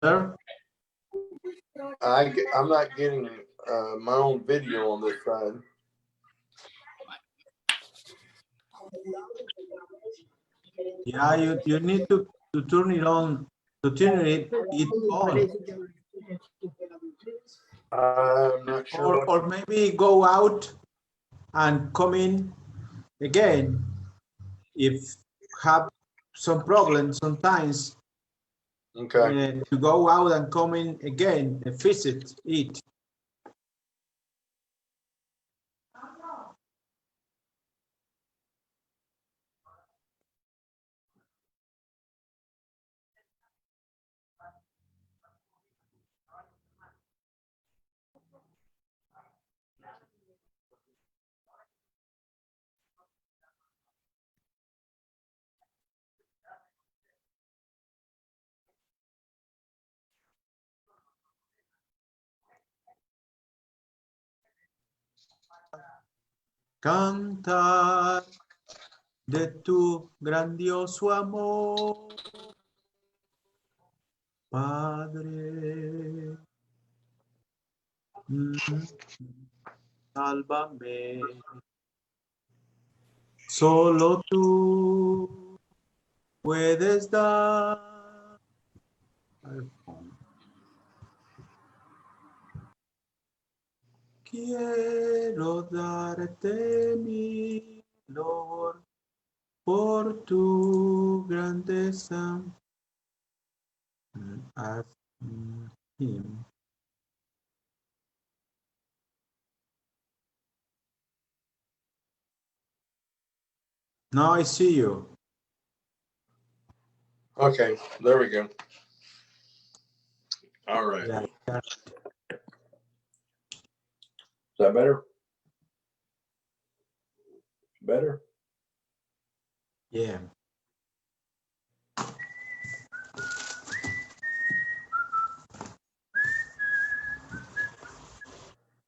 Sir? I'm not getting my own video on this side. Yeah, you need to turn it on, to turn it on. I'm not sure. Or maybe go out and come in again. If have some problems sometimes, Okay. to go out and come in again and visit it. Cantar de tu grandioso amor, Padre. Sálvame. Solo tú puedes dar. Quiero darte mi Lord por tu grandeza. As him. Now I see you. Okay, there we go. All right. Yeah. Is that better? Better? Yeah.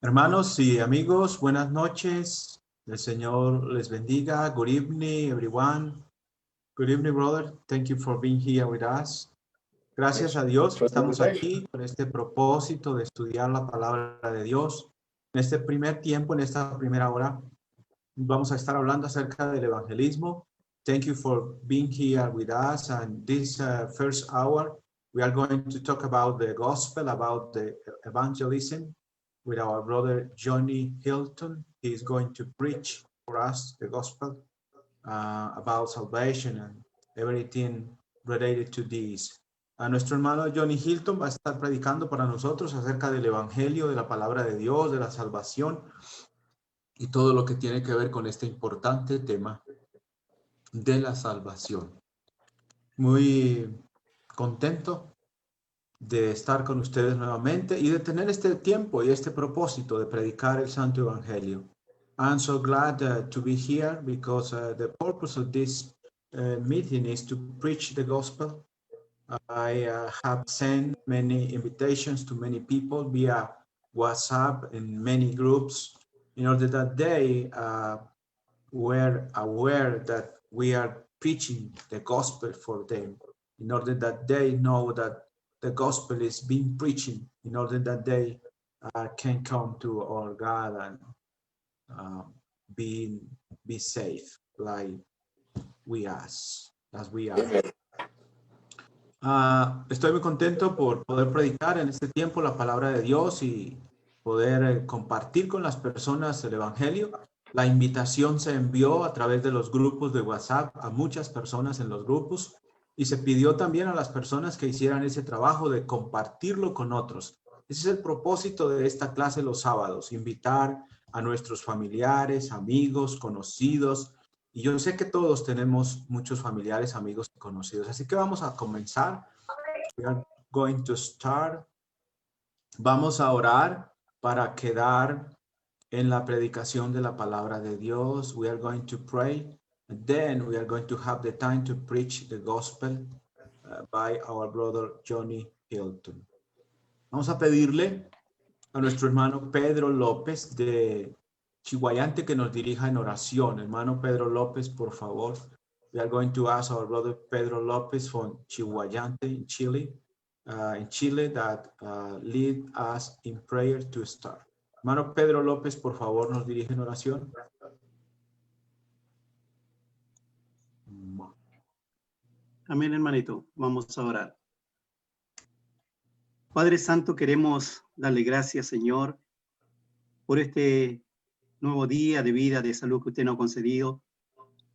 Hermanos y amigos, buenas noches. El Señor les bendiga. Good evening, everyone. Good evening, brother. Thank you for being here with us. Gracias a Dios que estamos aquí con este propósito de estudiar la palabra de Dios. En este primer tiempo, en esta primera hora, vamos a estar hablando acerca del evangelismo. Thank you for being here with us. And this first hour, we are going to talk about the gospel, about the evangelism with our brother Johnny Hilton. He is going to preach for us the gospel about salvation and everything related to this. A nuestro hermano Johnny Hilton va a estar predicando para nosotros acerca del evangelio, de la palabra de Dios, de la salvación y todo lo que tiene que ver con este importante tema de la salvación. Muy contento de estar con ustedes nuevamente y de tener este tiempo y este propósito de predicar el Santo Evangelio. I'm so glad to be here because the purpose of this meeting is to preach the gospel. I have sent many invitations to many people via WhatsApp in many groups in order that they were aware that we are preaching the gospel for them, in order that they know that the gospel is being preached, in order that they can come to our God and be safe like we ask, as we are. Estoy muy contento por poder predicar en este tiempo la palabra de Dios y poder compartir con las personas el evangelio. La invitación se envió a través de los grupos de WhatsApp a muchas personas en los grupos y se pidió también a las personas que hicieran ese trabajo de compartirlo con otros. Ese es el propósito de esta clase los sábados, invitar a nuestros familiares, amigos, conocidos. Y yo sé que todos tenemos muchos familiares, amigos y conocidos. Así que vamos a comenzar. We are going to start. Vamos a orar para quedar en la predicación de la palabra de Dios. We are going to pray. And then we are going to have the time to preach the gospel by our brother Johnny Hilton. Vamos a pedirle a nuestro hermano Pedro López de Chihuayante que nos dirija en oración. Hermano Pedro López, por favor. We are going to ask our brother Pedro López from Chihuayante in Chile in Chile that lead us in prayer to start. Hermano Pedro López, por favor, nos dirige en oración. Amén, hermanito. Vamos a orar. Padre Santo, queremos darle gracias, Señor, por este nuevo día de vida, de salud que usted nos ha concedido.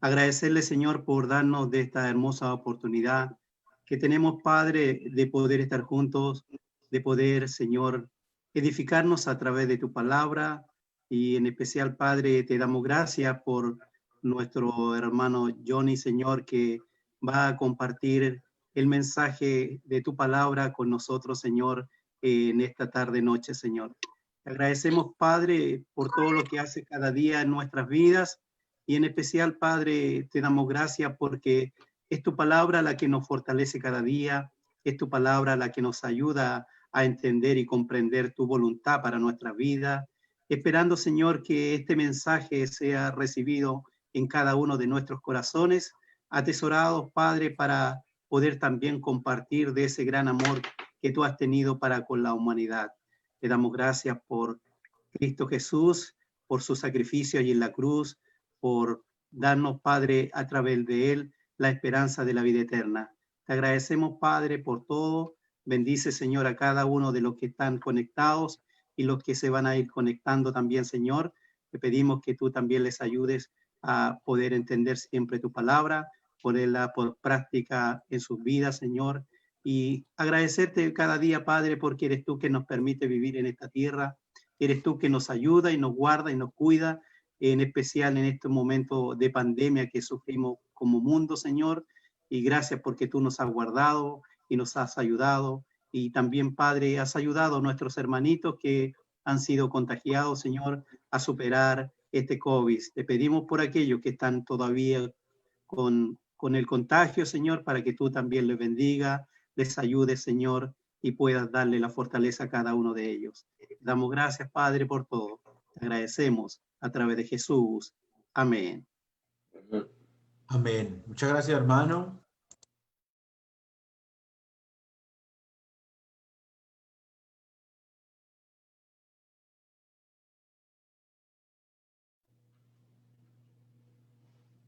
Agradecerle, Señor, por darnos de esta hermosa oportunidad que tenemos, Padre, de poder estar juntos, de poder, Señor, edificarnos a través de tu palabra. Y en especial, Padre, te damos gracias por nuestro hermano Johnny, Señor, que va a compartir el mensaje de tu palabra con nosotros, Señor, en esta tarde, noche, Señor. Te agradecemos, Padre, por todo lo que hace cada día en nuestras vidas. Y en especial, Padre, te damos gracias porque es tu palabra la que nos fortalece cada día, es tu palabra la que nos ayuda a entender y comprender tu voluntad para nuestra vida, esperando, Señor, que este mensaje sea recibido en cada uno de nuestros corazones, atesorados, Padre, para poder también compartir de ese gran amor que tú has tenido para con la humanidad. Te damos gracias por Cristo Jesús, por su sacrificio allí en la cruz, por darnos, Padre, a través de él, la esperanza de la vida eterna. Te agradecemos, Padre, por todo. Bendice, Señor, a cada uno de los que están conectados y los que se van a ir conectando también, Señor. Te pedimos que tú también les ayudes a poder entender siempre tu palabra, ponerla por práctica en sus vidas, Señor. Y agradecerte cada día, Padre, porque eres tú que nos permite vivir en esta tierra. Eres tú que nos ayuda y nos guarda y nos cuida, en especial en este momento de pandemia que sufrimos como mundo, Señor. Y gracias porque tú nos has guardado y nos has ayudado. Y también, Padre, has ayudado a nuestros hermanitos que han sido contagiados, Señor, a superar este COVID. Te pedimos por aquellos que están todavía con el contagio, Señor, para que tú también les bendiga, les ayudes, Señor, y puedas darle la fortaleza a cada uno de ellos. Te damos gracias, Padre, por todo. Te agradecemos a través de Jesús. Amén. Amén. Muchas gracias, hermano.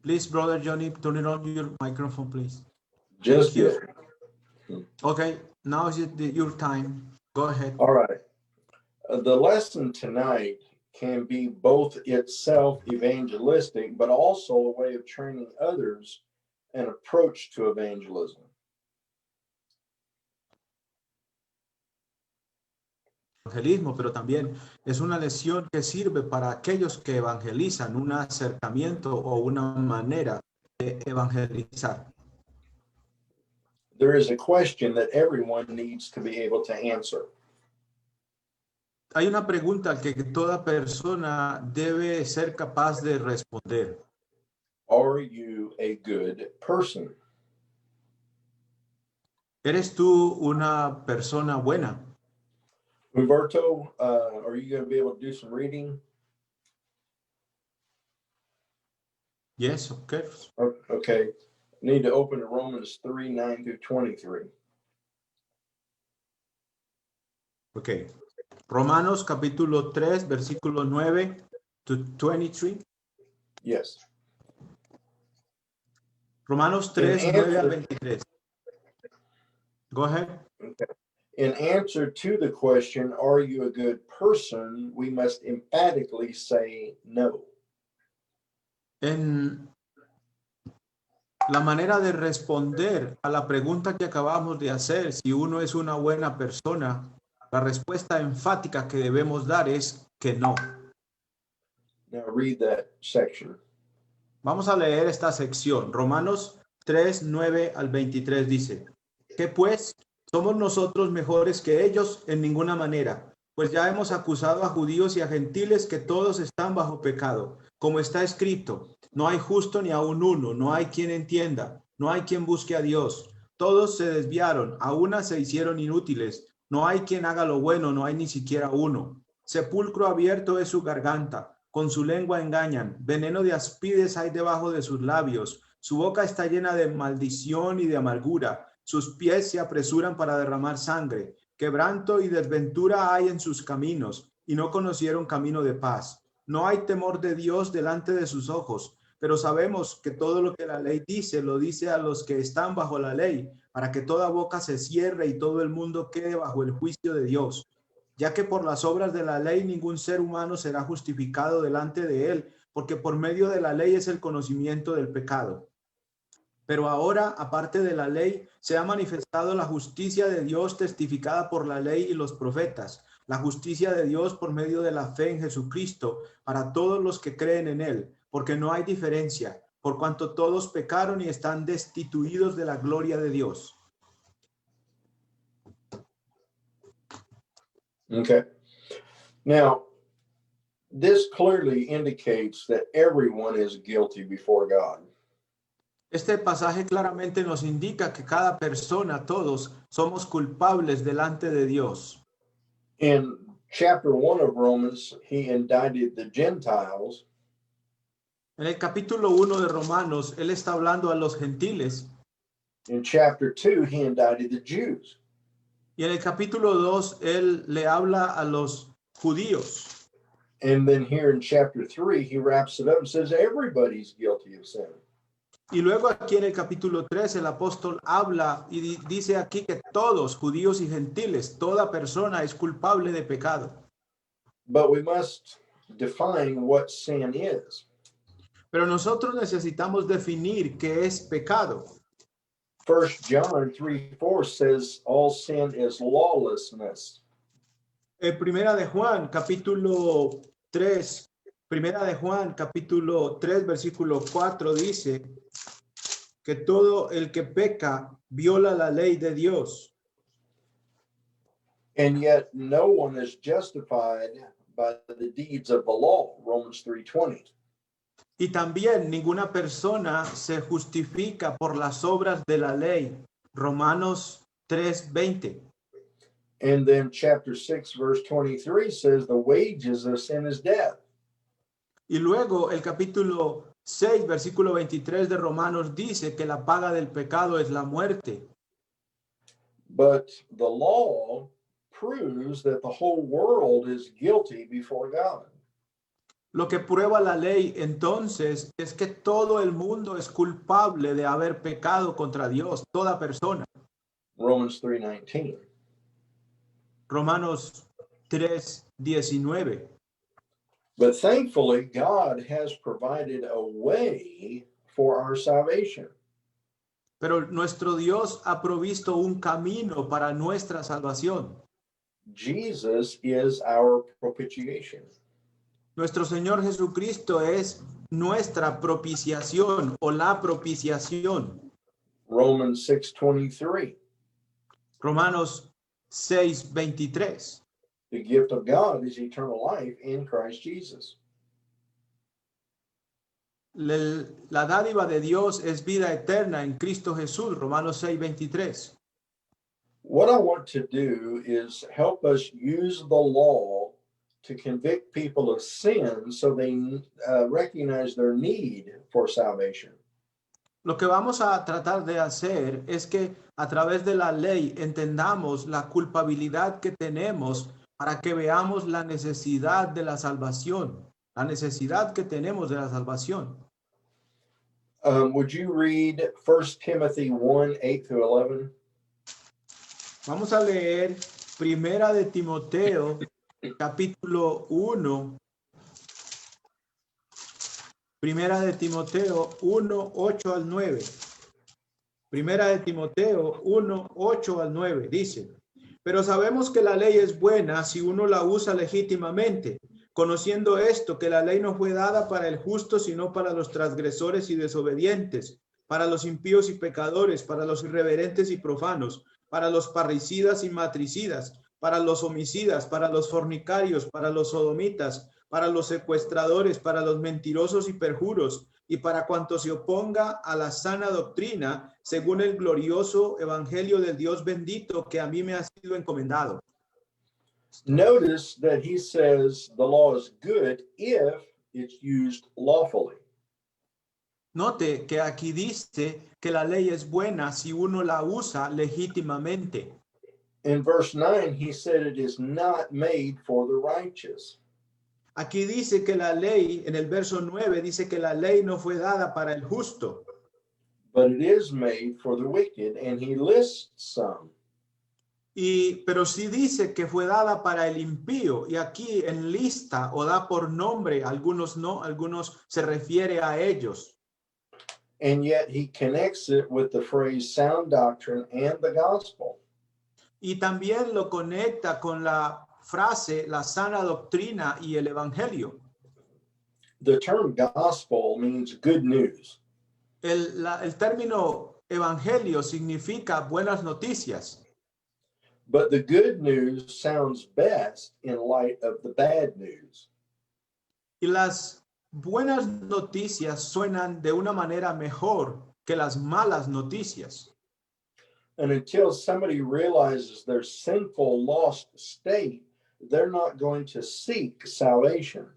Please, Brother Johnny, turn it on your microphone, please. Just Thank yet. you. Okay, now is your time. Go ahead. All right. The lesson tonight can be both itself evangelistic, but also a way of training others an approach to evangelism. Evangelismo, pero también es una lección que sirve para aquellos que evangelizan, un acercamiento o una manera de evangelizar. There is a question that everyone needs to be able to answer. Hay una pregunta que toda persona debe ser capaz de responder. Are you a good person? ¿Eres tú una persona buena? Humberto, are you going to be able to do some reading? Yes, okay. Okay. Need to open to Romans 3, 9 through 23. Okay. Romanos capítulo 3, versículo 9 to 23. Yes. Romanos 3, 9 al 23. Go ahead. Okay. In answer to the question, are you a good person? We must emphatically say no. En la manera de responder a la pregunta que acabamos de hacer, si uno es una buena persona, la respuesta enfática que debemos dar es que no. Now read that section. Vamos a leer esta sección. Romanos 3, 9 al 23 dice: ¿Qué pues? ¿Somos nosotros mejores que ellos? En ninguna manera. Pues ya hemos acusado a judíos y a gentiles que todos están bajo pecado. Como está escrito, no hay justo ni aun uno, no hay quien entienda, no hay quien busque a Dios. Todos se desviaron, a una se hicieron inútiles. No hay quien haga lo bueno, no hay ni siquiera uno. Sepulcro abierto es su garganta, con su lengua engañan. Veneno de áspides hay debajo de sus labios. Su boca está llena de maldición y de amargura. sus pies se apresuran para derramar sangre. Quebranto y desventura hay en sus caminos, y no conocieron camino de paz. No hay temor de Dios delante de sus ojos, pero sabemos que todo lo que la ley dice, lo dice a los que están bajo la ley, para que toda boca se cierre y todo el mundo quede bajo el juicio de Dios. Ya que por las obras de la ley ningún ser humano será justificado delante de él, porque por medio de la ley es el conocimiento del pecado. Pero ahora, aparte de la ley, se ha manifestado la justicia de Dios testificada por la ley y los profetas, la justicia de Dios por medio de la fe en Jesucristo, para todos los que creen en él, porque no hay diferencia, por cuanto todos pecaron y están destituidos de la gloria de Dios. Okay. Now, this clearly indicates that everyone is guilty before God. Este pasaje claramente nos indica que cada persona, todos, somos culpables delante de Dios. In chapter 1 of Romans, he indicted the Gentiles. En el capítulo 1 de Romanos, él está hablando a los gentiles. In chapter 2, he indicted the Jews. Y en el capítulo 2, él le habla a los judíos. And then here in chapter 3, he wraps it up and says everybody's guilty of sin. Y luego aquí en el capítulo 3, el apóstol habla y dice aquí que todos, judíos y gentiles, toda persona es culpable de pecado. But we must define what sin is. Pero nosotros necesitamos definir qué es pecado. 1 John 3:4 says all sin is lawlessness. Primera de Juan, capítulo 3, Primera de Juan, capítulo 3, versículo 4 dice que todo el que peca viola la ley de Dios. And yet no one is justified by the deeds of the law, Romans 3:20. Y también ninguna persona se justifica por las obras de la ley, Romanos 3:20. And then chapter 6, verse 23 says the wages of sin is death. Y luego el capítulo 6, versículo 23 de Romanos dice que la paga del pecado es la muerte. But the law proves that the whole world is guilty before God. Lo que prueba la ley entonces es que todo el mundo es culpable de haber pecado contra Dios, toda persona. Romans 3:19. Romanos 3:19. But thankfully, God has provided a way for our salvation. Pero nuestro Dios ha provisto un camino para nuestra salvación. Jesus is our propitiation. Nuestro Señor Jesucristo es nuestra propiciación o la propiciación. Romans 6:23. Romanos 6:23. The gift of God is eternal life in Christ Jesus. La dádiva de Dios es vida eterna en Cristo Jesús. Romanos 6:23. What I want to do is help us use the law to convict people of sin so they recognize their need for salvation. Lo que vamos a tratar de hacer es que a través de la ley entendamos la culpabilidad que tenemos para que veamos la necesidad de la salvación, la necesidad que tenemos de la salvación. Would you read 1 Timothy 1:8-11? Vamos a leer Primera de Timoteo, capítulo 1. Primera de Timoteo 1, 8 al 9. Primera de Timoteo 1, 8 al 9. Dice: pero sabemos que la ley es buena si uno la usa legítimamente, conociendo esto, que la ley no fue dada para el justo, sino para los transgresores y desobedientes, para los impíos y pecadores, para los irreverentes y profanos, para los parricidas y matricidas, para los homicidas, para los fornicarios, para los sodomitas, para los secuestradores, para los mentirosos y perjuros, y para cuanto se oponga a la sana doctrina, según el glorioso evangelio del Dios bendito que a mí me ha sido encomendado. Notice that he says the law is good if it's used lawfully. Note que aquí dice que la ley es buena si uno la usa legítimamente. In verse 9, he said it is not made for the righteous. Aquí dice que la ley, en el verso 9, dice que la ley no fue dada para el justo, But it is made for the wicked, and he lists some. pero sí dice que fue dada para el impío, y aquí en lista o da por nombre, algunos no, algunos se refiere a ellos. And yet he connects it with the phrase sound doctrine and the gospel. Y también lo conecta con la frase, la sana doctrina y el evangelio. The term gospel means good news. El término evangelio significa buenas noticias, But the good news sounds best in light of the bad news. y las buenas noticias suenan de una manera mejor que las malas noticias. And until somebody realizes their sinful, lost state, they're not going to seek salvation.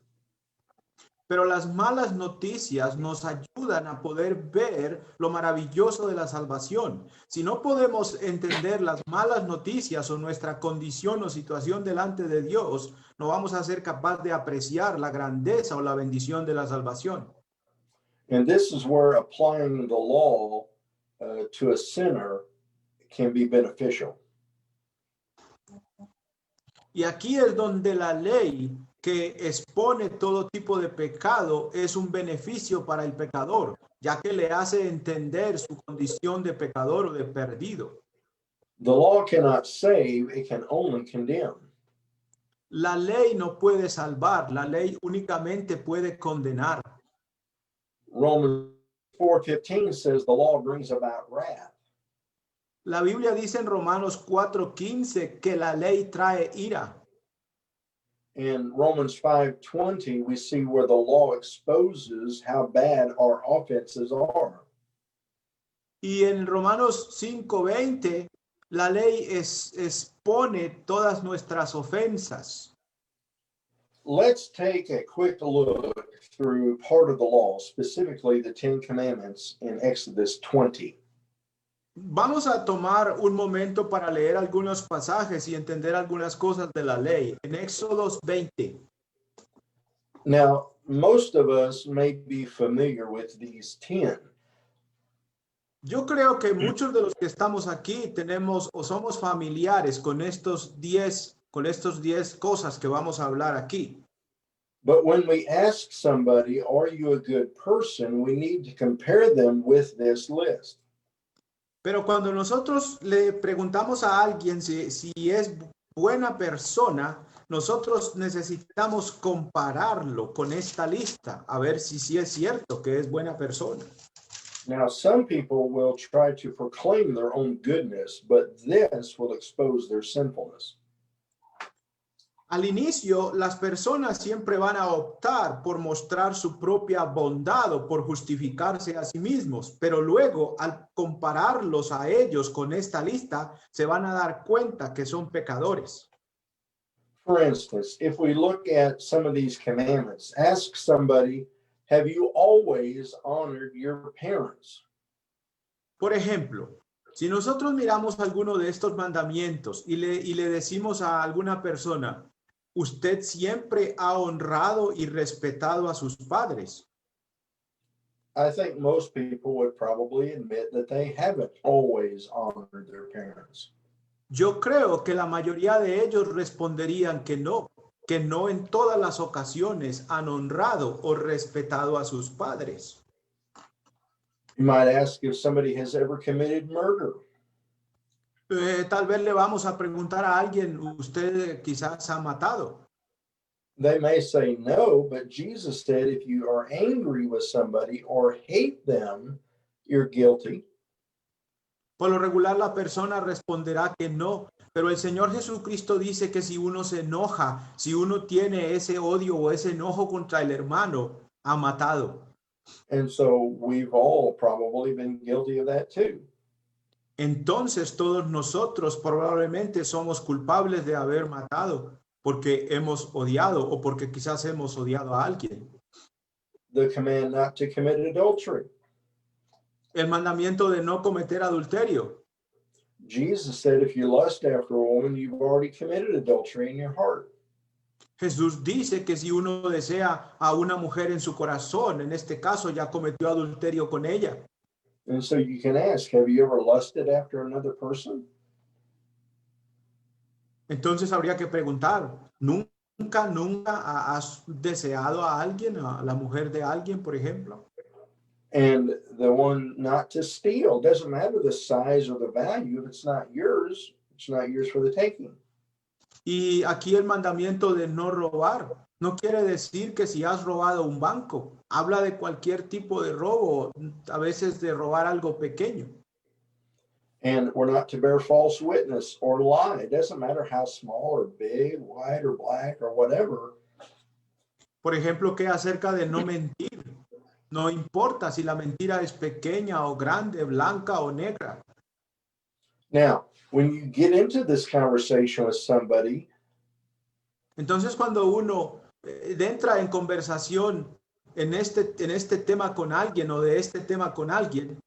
Pero las malas noticias nos ayudan a poder ver lo maravilloso de la salvación. Si no podemos entender las malas noticias o nuestra condición o situación delante de Dios, no vamos a ser capaz de apreciar la grandeza o la bendición de la salvación. And this is where applying the law to a sinner can be beneficial. Y aquí es donde la ley que expone todo tipo de pecado es un beneficio para el pecador, ya que le hace entender su condición de pecador o de perdido. The law cannot save, it can only condemn. La ley no puede salvar, la ley únicamente puede condenar. Romans 4:15 says the law brings about wrath. La Biblia dice en Romanos 4:15 que la ley trae ira. In Romans 5:20, we see where the law exposes how bad our offenses are. Y en Romanos 5:20 la ley expone todas nuestras ofensas. Let's take a quick look through part of the law, specifically the 10 Commandments in Exodus 20. Vamos a tomar un momento para leer algunos pasajes y entender algunas cosas de la ley. En Éxodo 20. Now, most of us may be familiar with these 10. Yo creo que muchos de los que estamos aquí tenemos o somos familiares con estos 10 cosas que vamos a hablar aquí. But when we ask somebody, are you a good person, we need to compare them with this list. Pero cuando nosotros le preguntamos a alguien si es buena persona, nosotros necesitamos compararlo con esta lista, a ver si es cierto que es buena persona. Now, some people will try to proclaim their own goodness, but this will expose their sinfulness. Al inicio, las personas siempre van a optar por mostrar su propia bondad o por justificarse a sí mismos, pero luego, al compararlos a ellos con esta lista, se van a dar cuenta que son pecadores. For instance, if we look at some of these commandments, ask somebody, have you always honored your parents? Por ejemplo, si nosotros miramos alguno de estos mandamientos y le decimos a alguna persona, usted siempre ha honrado y respetado a sus padres. I think most people would probably admit that they haven't always honored their parents. Yo creo que la mayoría de ellos responderían que no en todas las ocasiones han honrado o respetado a sus padres. You might ask if somebody has ever committed murder. Tal vez le vamos a preguntar a alguien, ¿usted quizás ha matado? They may say no, but Jesus said if you are angry with somebody or hate them, you're guilty. Por lo regular la persona responderá que no, pero el Señor Jesucristo dice que si uno se enoja, si uno tiene ese odio o ese enojo contra el hermano, ha matado. And so we've all probably been guilty of that too. Entonces todos nosotros probablemente somos culpables de haber matado porque hemos odiado o porque quizás hemos odiado a alguien. The command not to commit adultery. El mandamiento de no cometer adulterio. Jesus said, if you lust after a woman, you've already committed adultery in your heart. Jesús dice que si uno desea a una mujer en su corazón, en este caso ya cometió adulterio con ella. And so you can ask, have you ever lusted after another person? Entonces habría que preguntar, ¿nunca has deseado a alguien, a la mujer de alguien, por ejemplo? And the one not to steal, doesn't matter the size or the value. If it's not yours for the taking. Y aquí el mandamiento de no robar no quiere decir que si has robado un banco, habla de cualquier tipo de robo, a veces de robar algo pequeño. And we're not to bear false witness or lie. It doesn't matter how small or big, white or black or whatever. Por ejemplo, ¿qué acerca de no mentir? No importa si la mentira es pequeña o grande, blanca o negra. Now, when you get into this conversation with somebody, entonces cuando uno entra en conversación en este tema con alguien o de este tema con alguien,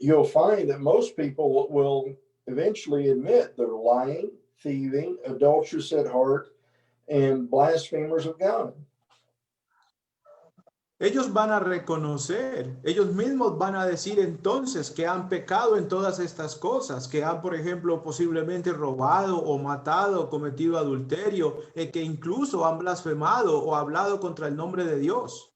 you'll find that most people will eventually admit they're lying, thieving, adulterous at heart, and blasphemers of God. Ellos van a reconocer, ellos mismos van a decir entonces que han pecado en todas estas cosas, que han, por ejemplo, posiblemente robado o matado o cometido adulterio, que incluso han blasfemado o hablado contra el nombre de Dios.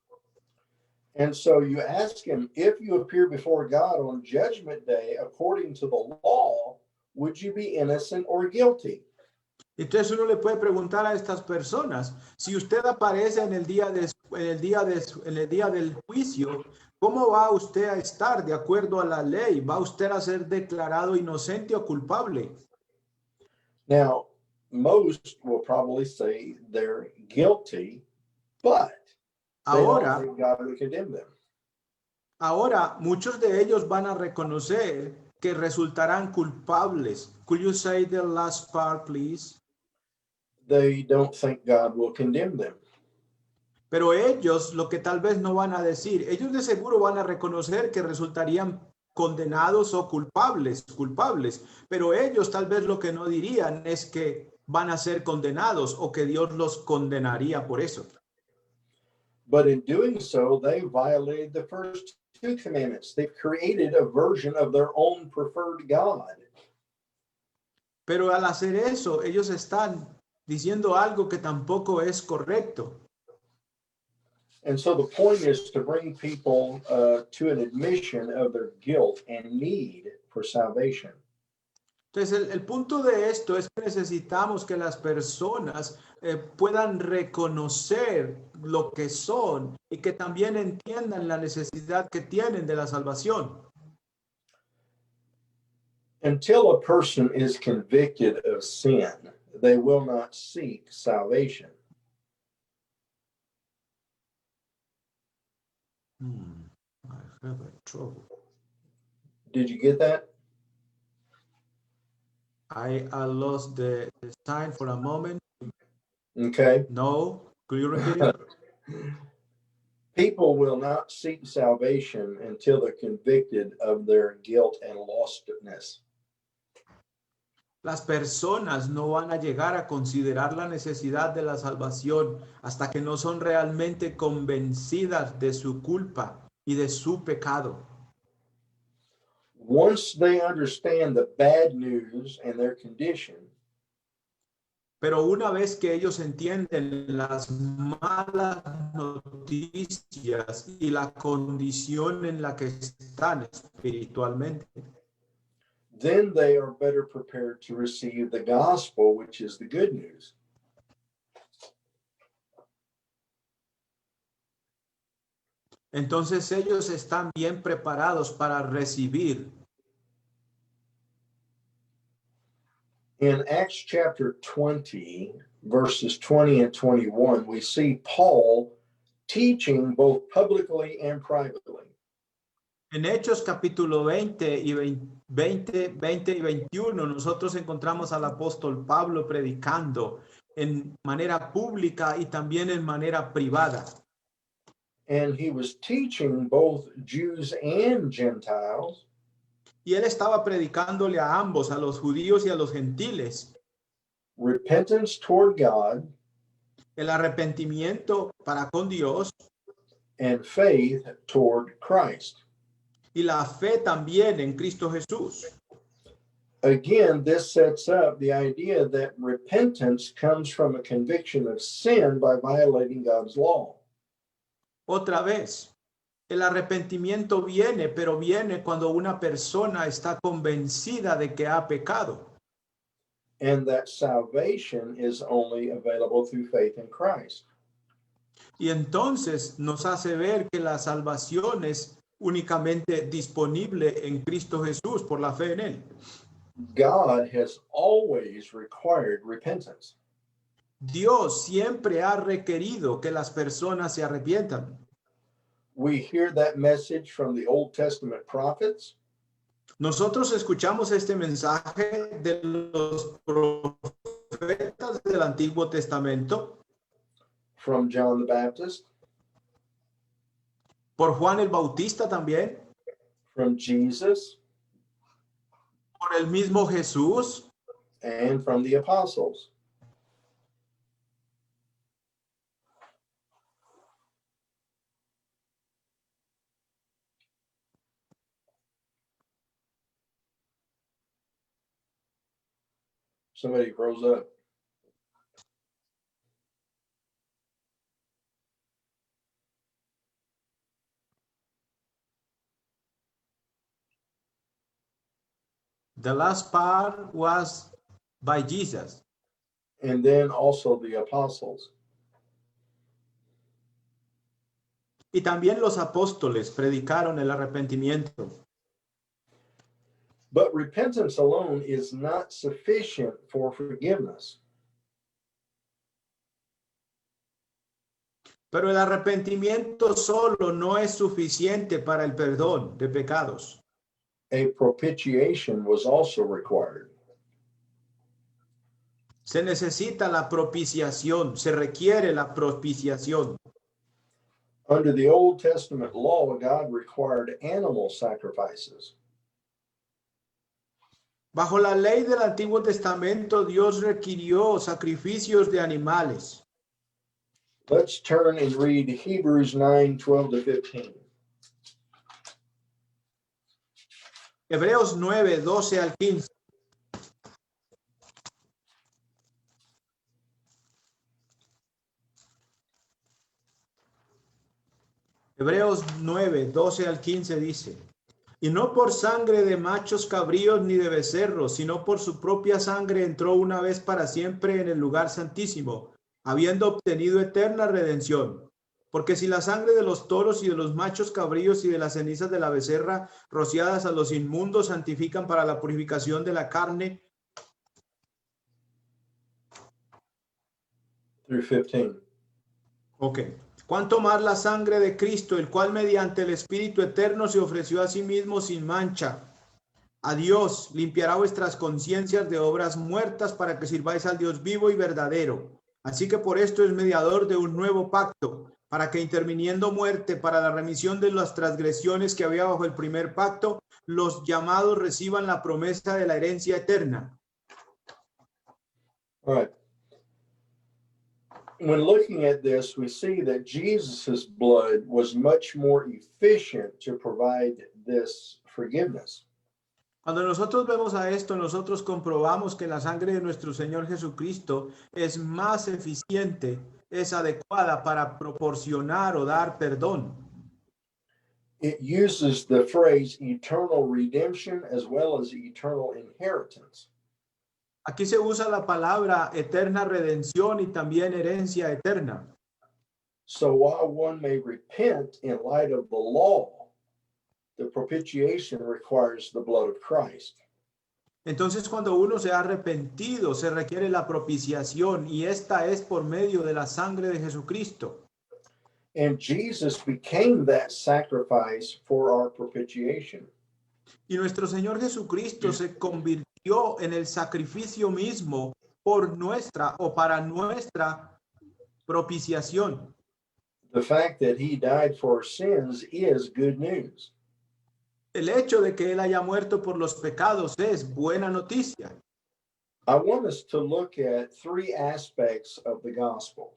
And so you ask him, if you appear before God on Judgment Day, according to the law, would you be innocent or guilty? Entonces uno le puede preguntar a estas personas, si usted aparece en el día del juicio, ¿cómo va usted a estar de acuerdo a la ley? ¿Va usted a ser declarado inocente o culpable? Now, most will probably say they're guilty, but they don't think God will condemn them. Ahora, muchos de ellos van a reconocer que resultarán culpables. Could you say the last part, please? They don't think God will condemn them. Pero ellos, lo que tal vez no van a decir, ellos de seguro van a reconocer que resultarían condenados o culpables, pero ellos tal vez lo que no dirían es que van a ser condenados o que Dios los condenaría por eso. But in doing so, they violated the first two commandments. They've created a version of their own preferred God. Pero al hacer eso, ellos están diciendo algo que tampoco es correcto. And so the point is to bring people to an admission of their guilt and need for salvation. Entonces, el punto de esto es que necesitamos que las personas puedan reconocer lo que son y que también entiendan la necesidad que tienen de la salvación. Until a person is convicted of sin, they will not seek salvation. I have trouble. Did you get that? I lost the sign for a moment. Okay. No, could you repeat it? People will not seek salvation until they're convicted of their guilt and lostness. Las personas no van a llegar a considerar la necesidad de la salvación hasta que no son realmente convencidas de su culpa y de su pecado. Once they understand the bad news and their condition, pero una vez que ellos entienden las malas noticias y la condición en la que están espiritualmente, then they are better prepared to receive the gospel, which is the good news. Entonces ellos están bien preparados para recibir. In Acts chapter 20, verses 20 and 21, we see Paul teaching both publicly and privately. En Hechos capítulo 20 y 21, nosotros encontramos al apóstol Pablo predicando en manera pública y también en manera privada. And he was teaching both Jews and Gentiles Y él estaba predicándole a ambos, a los judíos y a los gentiles, repentance toward God el arrepentimiento para con Dios and faith toward Christ. y la fe también en Cristo Jesús. Again, this sets up the idea that repentance comes from a conviction of sin by violating God's law. Otra vez, el arrepentimiento viene, pero viene cuando una persona está convencida de que ha pecado. And that salvation is only available through faith in Christ. Y entonces nos hace ver que la salvación es únicamente disponible en Cristo Jesús por la fe en él. God has always required repentance. Dios siempre ha requerido que las personas se arrepientan. We hear that message from the Old Testament prophets, Nosotros escuchamos este mensaje de los profetas del Antiguo Testamento, from John the Baptist, por Juan el Bautista también, from Jesus, por el mismo Jesús and from the apostles. Somebody rose up. The last part was by Jesus. And then also the apostles. Y también los apóstoles predicaron el arrepentimiento. But repentance alone is not sufficient for forgiveness. Pero el arrepentimiento solo no es suficiente para el perdón de pecados. A propitiation was also required. Se necesita la propiciación, se requiere la propiciación. Under the Old Testament law, God required animal sacrifices. Bajo la ley del Antiguo Testamento, Dios requirió sacrificios de animales. Let's turn and read Hebrews 9:12-15. Hebreos 9, 12 al 15. Hebreos 9, 12 al 15 dice: Y no por sangre de machos cabríos ni de becerros, sino por su propia sangre entró una vez para siempre en el lugar santísimo, habiendo obtenido eterna redención. Porque si la sangre de los toros y de los machos cabríos y de las cenizas de la becerra rociadas a los inmundos santifican para la purificación de la carne. Through 15. Ok. Cuánto más la sangre de Cristo, el cual mediante el Espíritu eterno se ofreció a sí mismo sin mancha. A Dios limpiará vuestras conciencias de obras muertas para que sirváis al Dios vivo y verdadero. Así que por esto es mediador de un nuevo pacto, para que interviniendo muerte para la remisión de las transgresiones que había bajo el primer pacto, los llamados reciban la promesa de la herencia eterna. All right. When looking at this, we see that Jesus's blood was much more efficient to provide this forgiveness. Cuando nosotros vemos a esto, nosotros comprobamos que la sangre de nuestro Señor Jesucristo es más eficiente, es adecuada para proporcionar o dar perdón. It uses the phrase eternal redemption as well as eternal inheritance. Aquí se usa la palabra eterna redención y también herencia eterna. So while one may repent in light of the law, the propitiation requires the blood of Christ. Entonces, cuando uno se ha arrepentido, se requiere la propiciación y esta es por medio de la sangre de Jesucristo. And Jesus became that sacrifice for our propitiation. Y nuestro Señor Jesucristo se convirtió en el sacrificio mismo por nuestra o para nuestra propiciación. The fact that he died for our sins is good news. El hecho de que él haya muerto por los pecados es buena noticia. I want us to look at three aspects of the gospel.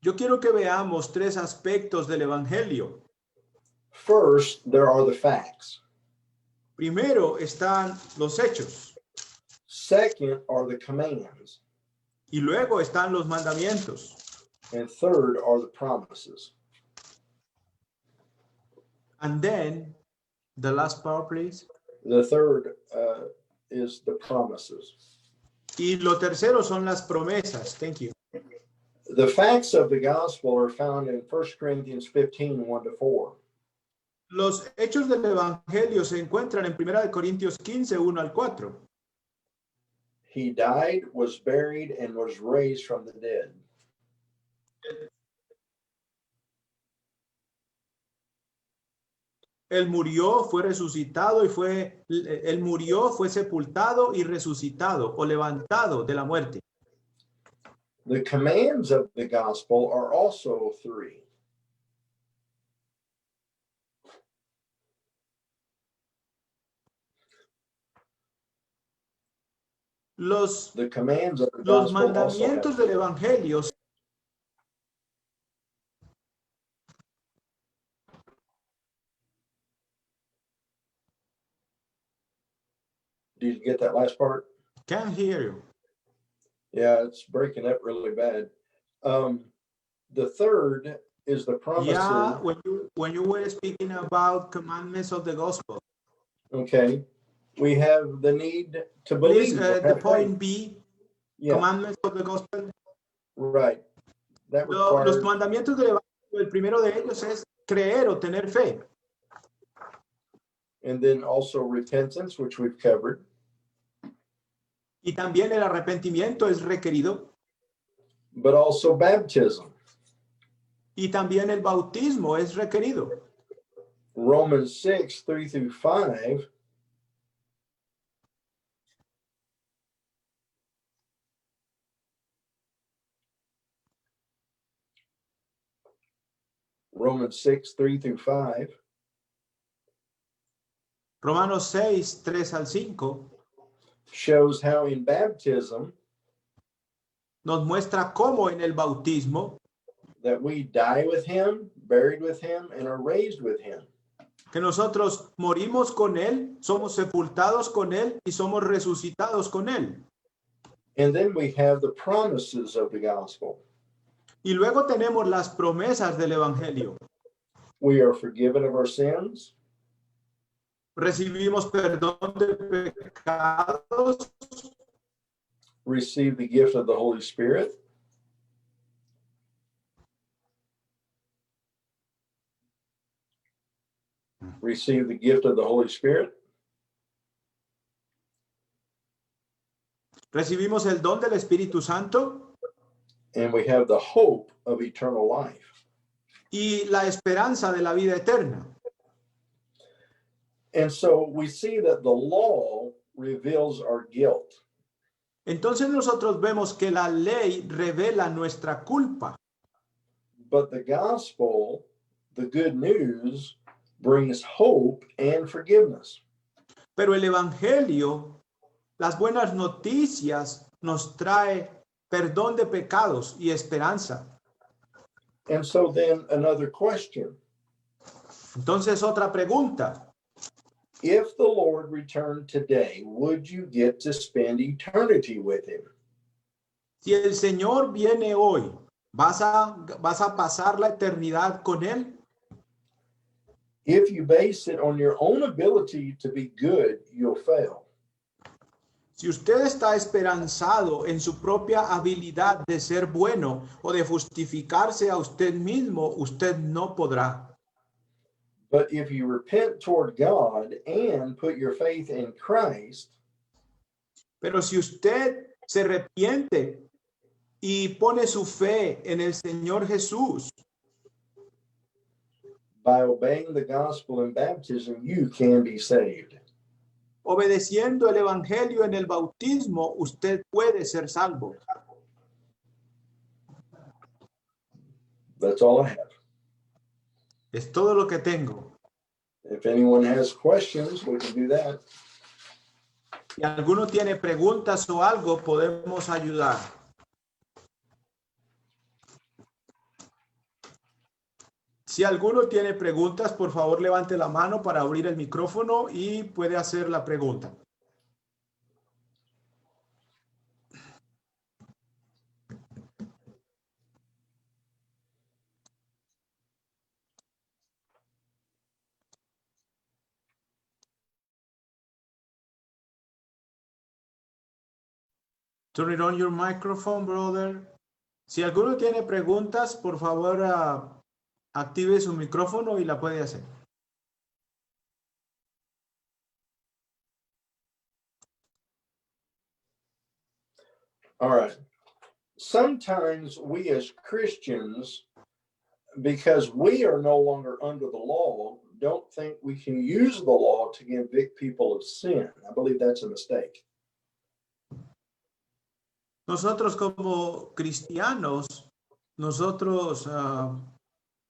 Yo quiero que veamos tres aspectos del evangelio. First, there are the facts. Primero están los hechos Second are the commands. y luego están los mandamientos. And third are the promises. And then the last part, please. The third is the promises. Y lo tercero son las promesas. Thank you. The facts of the gospel are found in 1 Corinthians 15, 1-4. Los hechos del evangelio se encuentran en 1 Corintios 15, 1 al 4. He died, was buried, and was raised from the dead. Él murió, fue resucitado y él murió, fue sepultado y resucitado o levantado de la muerte. The commands of the gospel are also three. The commands of the Los gospel also mandamientos have del evangelio Did you get that last part? Can't hear you. Yeah, it's breaking up really bad. The third is the promises. Yeah, when you were speaking about commandments of the gospel. Okay. We have the need to Please, believe. or the have point faith. B, Yeah, commandments of the gospel. right. That Los requires, mandamientos del evangelio, el primero de ellos es creer o tener fe. and then also repentance, which we've covered. Y también el arrepentimiento es requerido. But also baptism. Y también el bautismo es requerido. Romans 6, 3-5. Romans 6, 3-5. Romanos 6, 3 al 5 shows how in baptism nos muestra cómo en el bautismo that we die with him, buried with him, and are raised with him. que nosotros morimos con él, somos sepultados con él y somos resucitados con él. And then we have the promises of the gospel. Y luego tenemos las promesas del evangelio. We are forgiven of our sins. Recibimos perdón de pecados, Receive the gift of the Holy Spirit. Receive the gift of the Holy Spirit. recibimos el don del Espíritu Santo And we have the hope of eternal life. y la esperanza de la vida eterna. And so we see that the law reveals our guilt. Entonces nosotros vemos que la ley revela nuestra culpa, But the gospel, the good news, brings hope and forgiveness. pero el evangelio, las buenas noticias, nos trae perdón de pecados y esperanza. And so then another question. Entonces otra pregunta, If the Lord returned today, would you get to spend eternity with him? si el Señor viene hoy, ¿vas a pasar la eternidad con él? If you base it on your own ability to be good, you'll fail. Si usted está esperanzado en su propia habilidad de ser bueno o de justificarse a usted mismo, usted no podrá. But if you repent toward God and put your faith in Christ, Pero si usted se arrepiente y pone su fe en el Señor Jesús, by obeying the gospel in baptism, you can be saved. obedeciendo el evangelio en el bautismo, usted puede ser salvo. That's all I have. Es todo lo que tengo. If anyone has questions, we can do that. Si alguno tiene preguntas o algo, podemos ayudar. Si alguno tiene preguntas, por favor levante la mano para abrir el micrófono y puede hacer la pregunta. Turn it on your microphone, brother. Si alguno tiene preguntas, por favor, active su micrófono y la puede hacer. All right. Sometimes we as Christians, because we are no longer under the law, don't think we can use the law to convict people of sin. I believe that's a mistake. Nosotros como cristianos, nosotros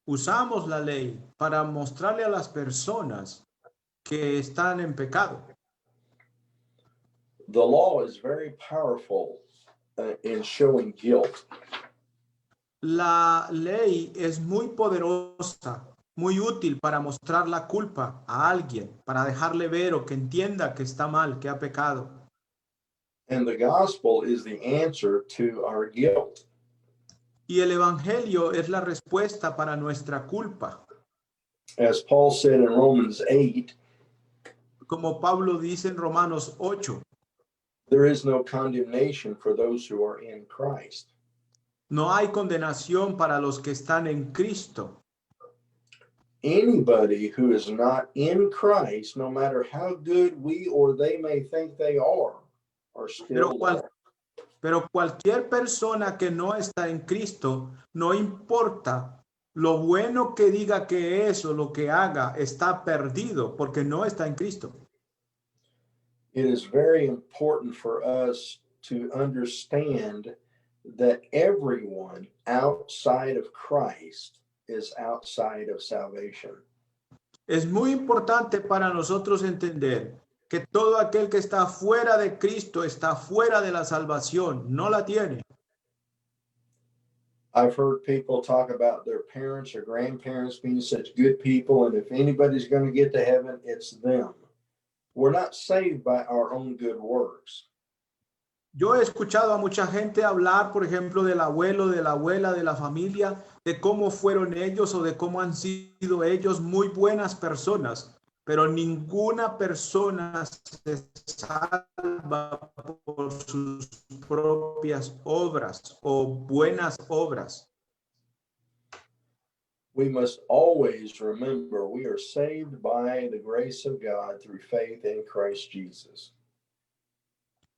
usamos la ley para mostrarle a las personas que están en pecado. The law is very powerful in showing guilt. La ley es muy poderosa, muy útil para mostrar la culpa a alguien, para dejarle ver o que entienda que está mal, que ha pecado. And the gospel is the answer to our guilt. Y el evangelio es la respuesta para nuestra culpa. As Paul said in Romans 8, Como Pablo dice en Romanos 8, there is no condemnation for those who are in Christ. no hay condenación para los que están en Cristo. Anybody who is not in Christ, no matter how good we or they may think they are still lost. Pero cualquier persona que no está en Cristo, no importa lo bueno que diga que es o lo que haga, está perdido porque no está en Cristo. It is very important for us to understand that everyone outside of Christ is outside of salvation. Es muy importante para nosotros entender que todo aquel que está fuera de Cristo está fuera de la salvación, no la tiene. I've heard people talk about their parents or grandparents being such good people, and if anybody's going to get to heaven, it's them. We're not saved by our own good works. Yo he escuchado a mucha gente hablar, por ejemplo, del abuelo, de la abuela, de la familia, de cómo fueron ellos o de cómo han sido ellos muy buenas personas, pero ninguna persona se salva por sus propias obras o buenas obras. We must always remember we are saved by the grace of God through faith in Christ Jesus.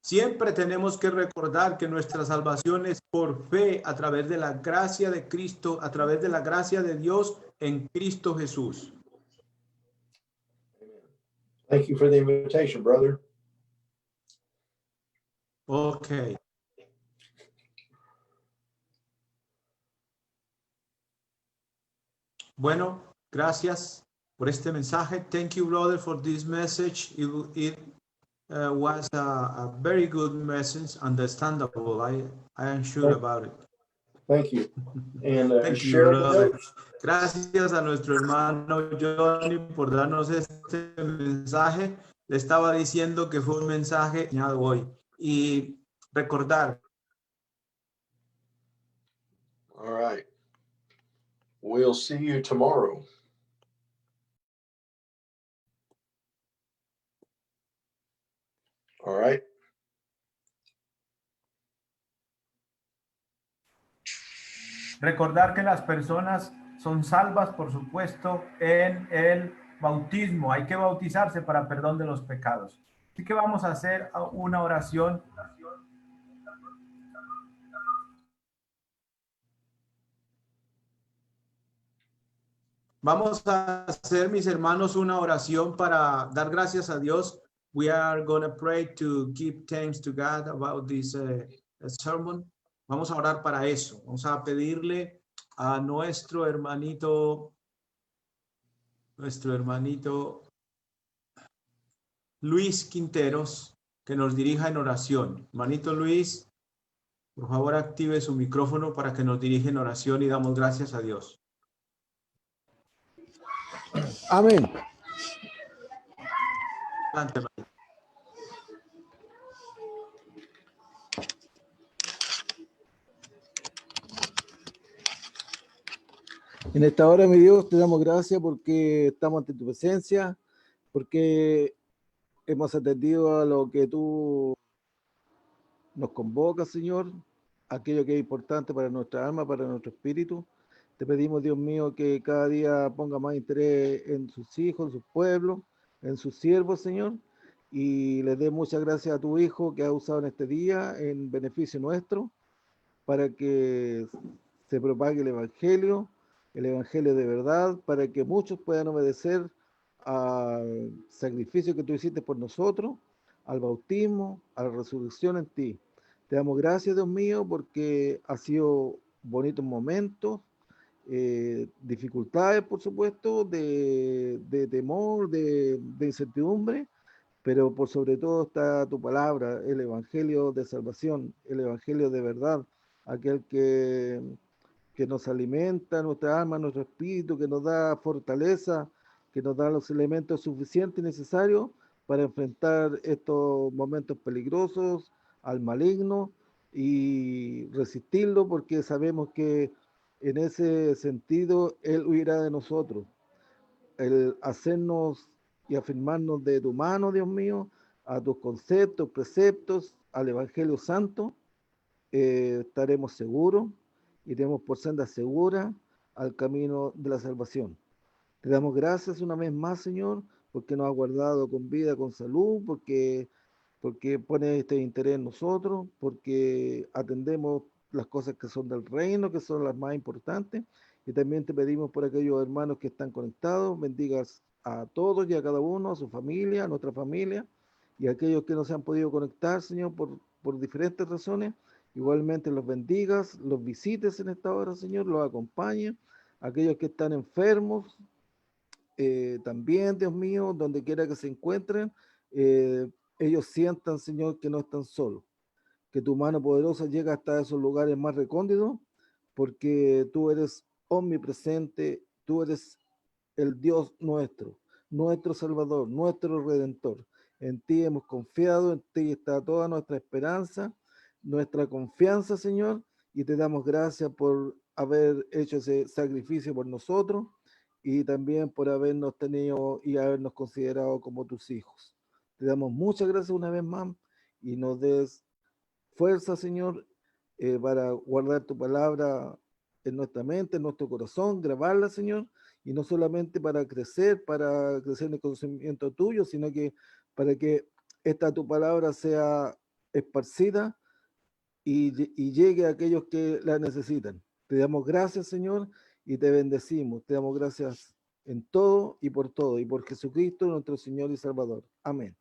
Siempre tenemos que recordar que nuestra salvación es por fe a través de la gracia de Cristo, a través de la gracia de Dios en Cristo Jesús. Amen. Thank you for the invitation, brother. Ok. Bueno, gracias por este mensaje. Thank you, brother, for this message. It was a very good message, understandable. I am sure about it. Thank you. And Thank you, share the brother. notes. Gracias a nuestro hermano Johnny por darnos este mensaje. Le estaba diciendo que fue un mensaje enseñado hoy. Y recordar. All right. We'll see you tomorrow. All right. Recordar que las personas son salvas, por supuesto, en el bautismo. Hay que bautizarse para perdón de los pecados. Así que vamos a hacer una oración. Vamos a hacer, mis hermanos, una oración para dar gracias a Dios. We are going to pray to give thanks to God about this sermon. Vamos a orar para eso. Vamos a pedirle a nuestro hermanito nuestro hermanito Luis Quinteros, que nos dirija en oración. Hermanito Luis, por favor active su micrófono para que nos dirija en oración y damos gracias a Dios. Amén. Adelante, hermanito. En esta hora, mi Dios, te damos gracias porque estamos ante tu presencia, porque hemos atendido a lo que tú nos convocas, Señor, aquello que es importante para nuestra alma, para nuestro espíritu. Te pedimos, Dios mío, que cada día ponga más interés en sus hijos, en sus pueblos, en sus siervos, Señor, y le dé muchas gracias a tu Hijo que ha usado en este día en beneficio nuestro, para que se propague el Evangelio de verdad, para que muchos puedan obedecer al sacrificio que tú hiciste por nosotros, al bautismo, a la resurrección en ti. Te damos gracias, Dios mío, porque ha sido bonitos momentos, dificultades, por supuesto, de temor, de incertidumbre, pero por sobre todo está tu palabra, el Evangelio de salvación, el Evangelio de verdad, aquel que nos alimenta nuestra alma, nuestro espíritu, que nos da fortaleza, que nos da los elementos suficientes y necesarios para enfrentar estos momentos peligrosos al maligno y resistirlo, porque sabemos que en ese sentido Él huirá de nosotros. El hacernos y afirmarnos de tu mano, Dios mío, a tus conceptos, preceptos, al Evangelio Santo, estaremos seguros, iremos por senda segura al camino de la salvación. Te damos gracias una vez más, Señor, porque nos ha guardado con vida, con salud, porque pone este interés en nosotros, porque atendemos las cosas que son del reino, que son las más importantes, y también te pedimos por aquellos hermanos que están conectados, bendigas a todos y a cada uno, a su familia, a nuestra familia, y a aquellos que no se han podido conectar, Señor, por diferentes razones, igualmente los bendigas, los visites en esta hora, Señor, los acompañes, aquellos que están enfermos, también, Dios mío, donde quiera que se encuentren, ellos sientan, Señor, que no están solos, que tu mano poderosa llega hasta esos lugares más recónditos, porque tú eres omnipresente, tú eres el Dios nuestro, nuestro Salvador, nuestro Redentor. En ti hemos confiado, en ti está toda nuestra esperanza, nuestra confianza, Señor, y te damos gracias por haber hecho ese sacrificio por nosotros y también por habernos tenido y habernos considerado como tus hijos. Te damos muchas gracias una vez más y nos des fuerza, Señor, para guardar tu palabra en nuestra mente, en nuestro corazón, grabarla, Señor, y no solamente para crecer en el conocimiento tuyo, sino que para que esta tu palabra sea esparcida y llegue a aquellos que la necesitan. Te damos gracias, Señor, y te bendecimos. Te damos gracias en todo y por Jesucristo, nuestro Señor y Salvador. Amén.